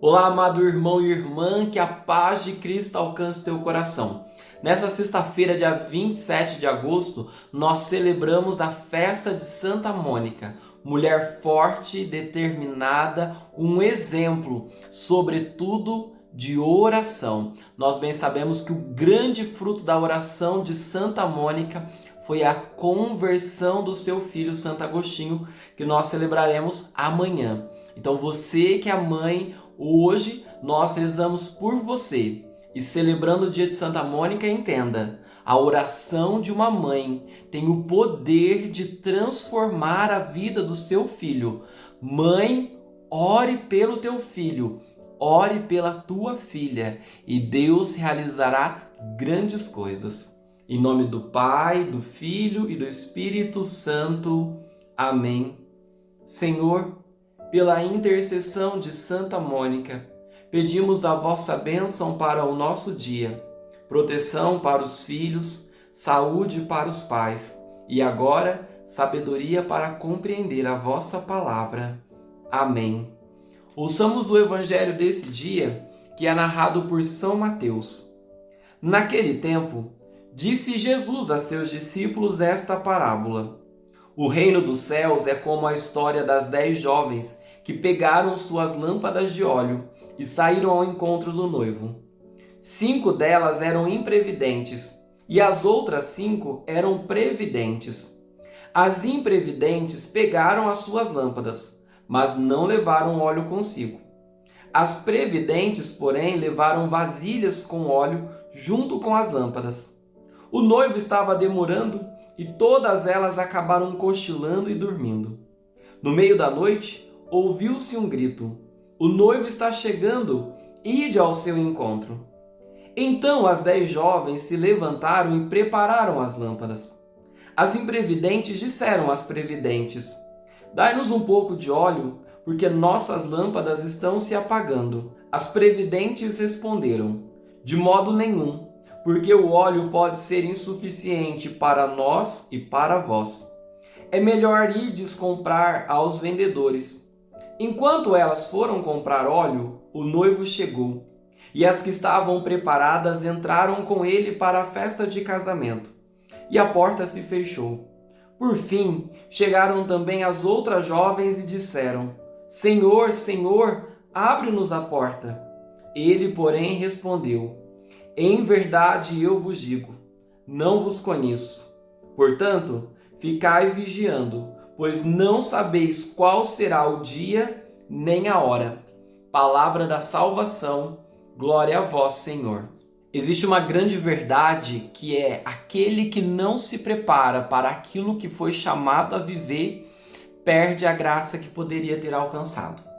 Olá, amado irmão e irmã, que a paz de Cristo alcance teu coração. Nessa sexta-feira, dia 27 de agosto, nós celebramos a festa de Santa Mônica, mulher forte, determinada, um exemplo, sobretudo de oração. Nós bem sabemos que o grande fruto da oração de Santa Mônica foi a conversão do seu filho Santo Agostinho, que nós celebraremos amanhã. Então você que é mãe, hoje nós rezamos por você. E celebrando o dia de Santa Mônica, entenda, a oração de uma mãe tem o poder de transformar a vida do seu filho. Mãe, ore pelo teu filho, ore pela tua filha e Deus realizará grandes coisas. Em nome do Pai, do Filho e do Espírito Santo. Amém. Senhor, pela intercessão de Santa Mônica, pedimos a vossa bênção para o nosso dia, proteção para os filhos, saúde para os pais e agora sabedoria para compreender a vossa palavra. Amém. Ouçamos o evangelho desse dia, que é narrado por São Mateus. Naquele tempo, disse Jesus a seus discípulos esta parábola. O reino dos céus é como a história das 10 jovens que pegaram suas lâmpadas de óleo e saíram ao encontro do noivo. 5 delas eram imprevidentes e as outras 5 eram previdentes. As imprevidentes pegaram as suas lâmpadas, mas não levaram óleo consigo. As previdentes, porém, levaram vasilhas com óleo junto com as lâmpadas. O noivo estava demorando e todas elas acabaram cochilando e dormindo. No meio da noite, ouviu-se um grito: "O noivo está chegando, ide ao seu encontro." Então as 10 jovens se levantaram e prepararam as lâmpadas. As imprevidentes disseram às previdentes: "Dai-nos um pouco de óleo, porque nossas lâmpadas estão se apagando." As previdentes responderam: "De modo nenhum, porque o óleo pode ser insuficiente para nós e para vós. É melhor ides comprar aos vendedores." Enquanto elas foram comprar óleo, o noivo chegou, e as que estavam preparadas entraram com ele para a festa de casamento, e a porta se fechou. Por fim, chegaram também as outras jovens e disseram: "Senhor, Senhor, abre-nos a porta." Ele, porém, respondeu: "Em verdade eu vos digo, não vos conheço. Portanto, ficai vigiando, pois não sabeis qual será o dia nem a hora." Palavra da salvação, glória a vós, Senhor. Existe uma grande verdade que é: aquele que não se prepara para aquilo que foi chamado a viver, perde a graça que poderia ter alcançado.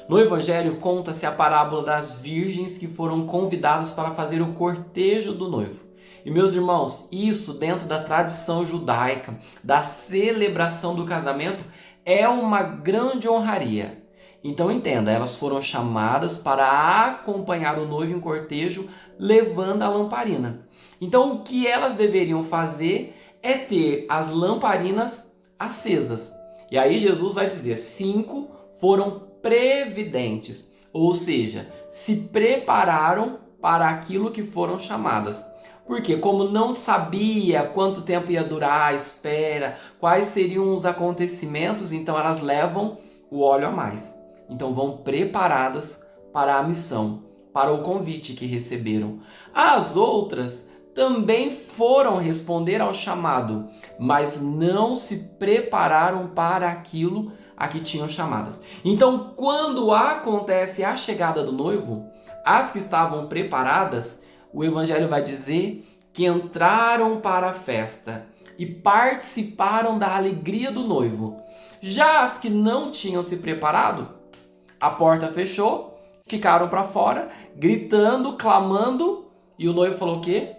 No Evangelho conta-se a parábola das virgens que foram convidadas para fazer o cortejo do noivo. E meus irmãos, isso dentro da tradição judaica, da celebração do casamento, é uma grande honraria. Então entenda, elas foram chamadas para acompanhar o noivo em cortejo levando a lamparina. Então o que elas deveriam fazer é ter as lamparinas acesas. E aí Jesus vai dizer: 5 foram previdentes, ou seja, se prepararam para aquilo que foram chamadas. Porque como não sabia quanto tempo ia durar a espera, quais seriam os acontecimentos, então elas levam o óleo a mais. Então vão preparadas para a missão, para o convite que receberam. As outras também foram responder ao chamado, mas não se prepararam para aquilo a que tinham chamadas. Então, quando acontece a chegada do noivo, as que estavam preparadas, o Evangelho vai dizer que entraram para a festa e participaram da alegria do noivo. Já as que não tinham se preparado, a porta fechou, ficaram para fora, gritando, clamando, e o noivo falou o quê?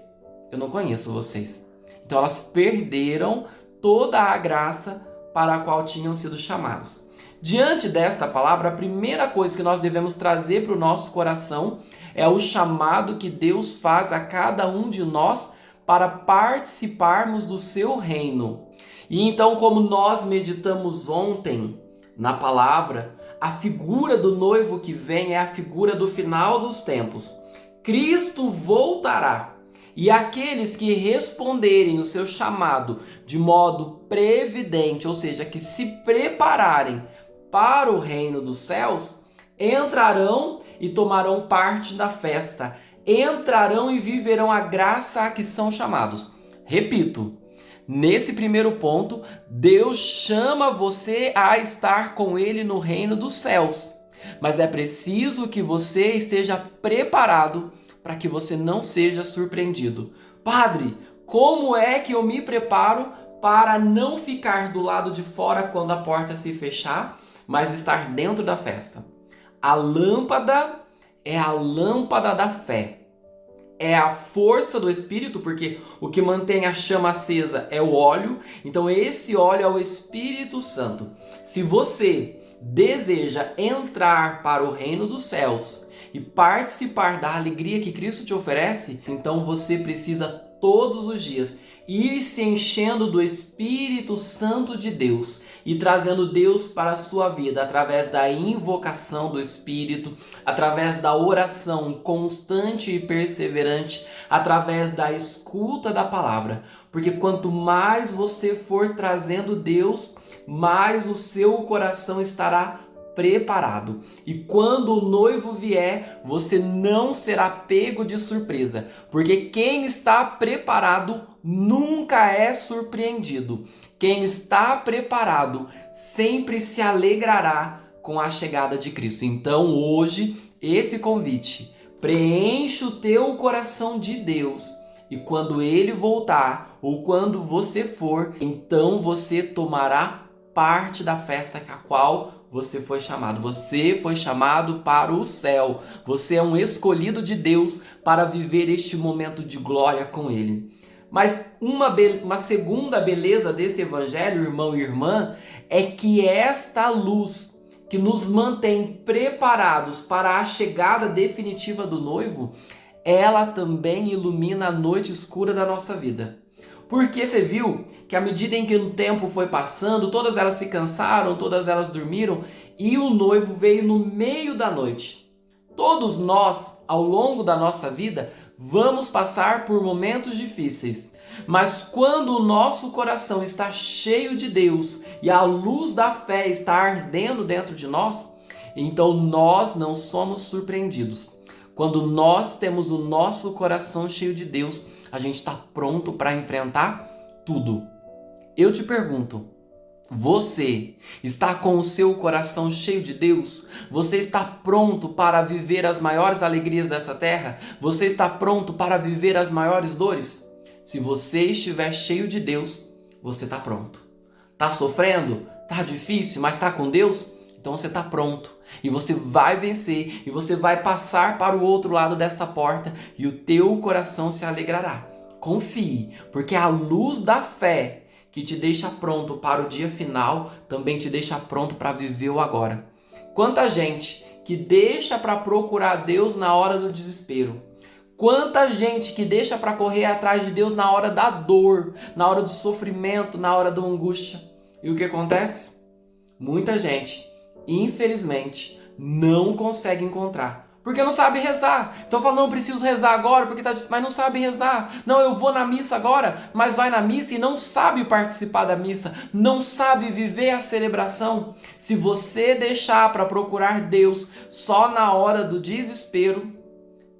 "Eu não conheço vocês." Então elas perderam toda a graça para a qual tinham sido chamados. Diante desta palavra, a primeira coisa que nós devemos trazer para o nosso coração é o chamado que Deus faz a cada um de nós para participarmos do seu reino. E então, como nós meditamos ontem na palavra, a figura do noivo que vem é a figura do final dos tempos. Cristo voltará. E aqueles que responderem o seu chamado de modo previdente, ou seja, que se prepararem para o reino dos céus, entrarão e tomarão parte da festa. Entrarão e viverão a graça a que são chamados. Repito, nesse primeiro ponto, Deus chama você a estar com Ele no reino dos céus. Mas é preciso que você esteja preparado para que você não seja surpreendido. Padre, como é que eu me preparo para não ficar do lado de fora quando a porta se fechar, mas estar dentro da festa? A lâmpada é a lâmpada da fé. É a força do Espírito, porque o que mantém a chama acesa é o óleo. Então esse óleo é o Espírito Santo. Se você deseja entrar para o reino dos céus e participar da alegria que Cristo te oferece, então você precisa todos os dias ir se enchendo do Espírito Santo de Deus e trazendo Deus para a sua vida através da invocação do Espírito, através da oração constante e perseverante, através da escuta da palavra. Porque quanto mais você for trazendo Deus, mais o seu coração estará preparado. E quando o noivo vier, você não será pego de surpresa, porque quem está preparado nunca é surpreendido. Quem está preparado sempre se alegrará com a chegada de Cristo. Então, hoje, esse convite, preencha o teu coração de Deus. E quando Ele voltar, ou quando você for, então você tomará parte da festa a qual você foi chamado. Você foi chamado para o céu. Você é um escolhido de Deus para viver este momento de glória com Ele. Mas uma segunda beleza desse evangelho, irmão e irmã, é que esta luz que nos mantém preparados para a chegada definitiva do noivo, ela também ilumina a noite escura da nossa vida. Porque você viu que à medida em que o tempo foi passando, todas elas se cansaram, todas elas dormiram e o noivo veio no meio da noite. Todos nós, ao longo da nossa vida, vamos passar por momentos difíceis. Mas quando o nosso coração está cheio de Deus e a luz da fé está ardendo dentro de nós, então nós não somos surpreendidos. Quando nós temos o nosso coração cheio de Deus, a gente está pronto para enfrentar tudo. Eu te pergunto, você está com o seu coração cheio de Deus? Você está pronto para viver as maiores alegrias dessa terra? Você está pronto para viver as maiores dores? Se você estiver cheio de Deus, você está pronto. Está sofrendo? Está difícil, mas está com Deus? Então você está pronto. E você vai vencer. E você vai passar para o outro lado desta porta. E o teu coração se alegrará. Confie, porque a luz da fé que te deixa pronto para o dia final também te deixa pronto para viver o agora. Quanta gente que deixa para procurar Deus na hora do desespero. Quanta gente que deixa para correr atrás de Deus na hora da dor, na hora do sofrimento, na hora da angústia. E o que acontece? Muita gente, infelizmente, não consegue encontrar. Porque não sabe rezar. Então fala, não, preciso rezar agora, porque tá difícil, mas não sabe rezar. Não, eu vou na missa agora, mas vai na missa e não sabe participar da missa, não sabe viver a celebração. Se você deixar para procurar Deus só na hora do desespero,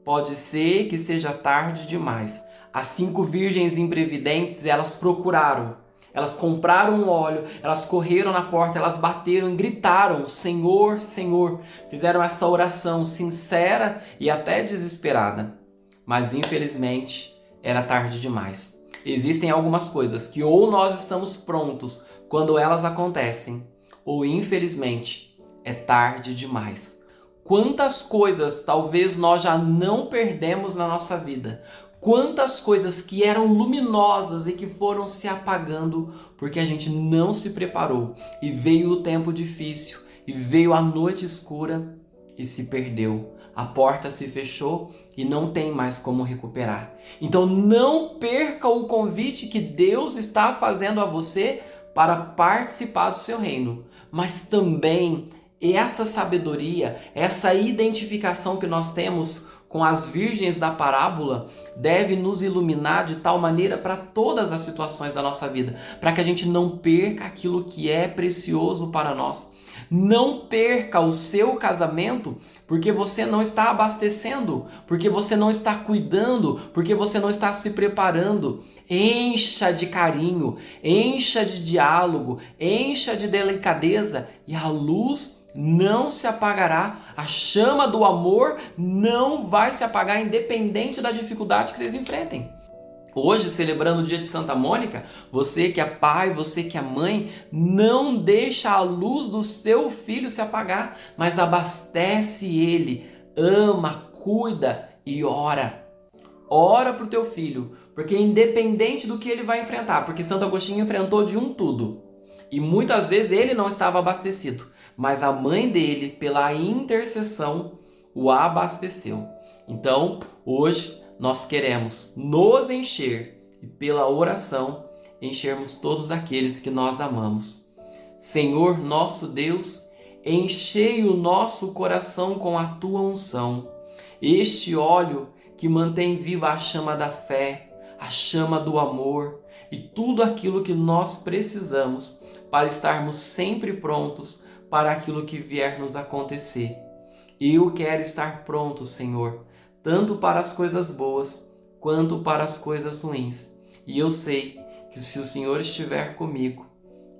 pode ser que seja tarde demais. As 5 virgens imprevidentes, elas procuraram. Elas compraram óleo, elas correram na porta, elas bateram e gritaram, Senhor, Senhor. Fizeram essa oração sincera e até desesperada. Mas infelizmente era tarde demais. Existem algumas coisas que ou nós estamos prontos quando elas acontecem, ou infelizmente é tarde demais. Quantas coisas talvez nós já não perdemos na nossa vida. Quantas coisas que eram luminosas e que foram se apagando porque a gente não se preparou. E veio o tempo difícil, e veio a noite escura e se perdeu. A porta se fechou e não tem mais como recuperar. Então não perca o convite que Deus está fazendo a você para participar do seu reino. Mas também E essa sabedoria, essa identificação que nós temos com as virgens da parábola deve nos iluminar de tal maneira para todas as situações da nossa vida, para que a gente não perca aquilo que é precioso para nós. Não perca o seu casamento porque você não está abastecendo, porque você não está cuidando, porque você não está se preparando. Encha de carinho, encha de diálogo, encha de delicadeza e a luz não se apagará. A chama do amor não vai se apagar, independente da dificuldade que vocês enfrentem. Hoje, celebrando o dia de Santa Mônica, você que é pai, você que é mãe, não deixa a luz do seu filho se apagar, mas abastece ele, ama, cuida e ora. Ora para o teu filho, porque independente do que ele vai enfrentar, porque Santo Agostinho enfrentou de um tudo, e muitas vezes ele não estava abastecido, mas a mãe dele, pela intercessão, o abasteceu. Então, hoje, nós queremos nos encher e pela oração enchermos todos aqueles que nós amamos. Senhor nosso Deus, enchei o nosso coração com a tua unção, este óleo que mantém viva a chama da fé, a chama do amor e tudo aquilo que nós precisamos para estarmos sempre prontos para aquilo que vier nos acontecer. Eu quero estar pronto, Senhor, tanto para as coisas boas, quanto para as coisas ruins. E eu sei que se o Senhor estiver comigo,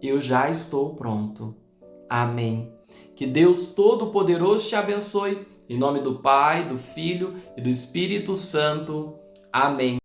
eu já estou pronto. Amém. Que Deus Todo-Poderoso te abençoe. Em nome do Pai, do Filho e do Espírito Santo. Amém.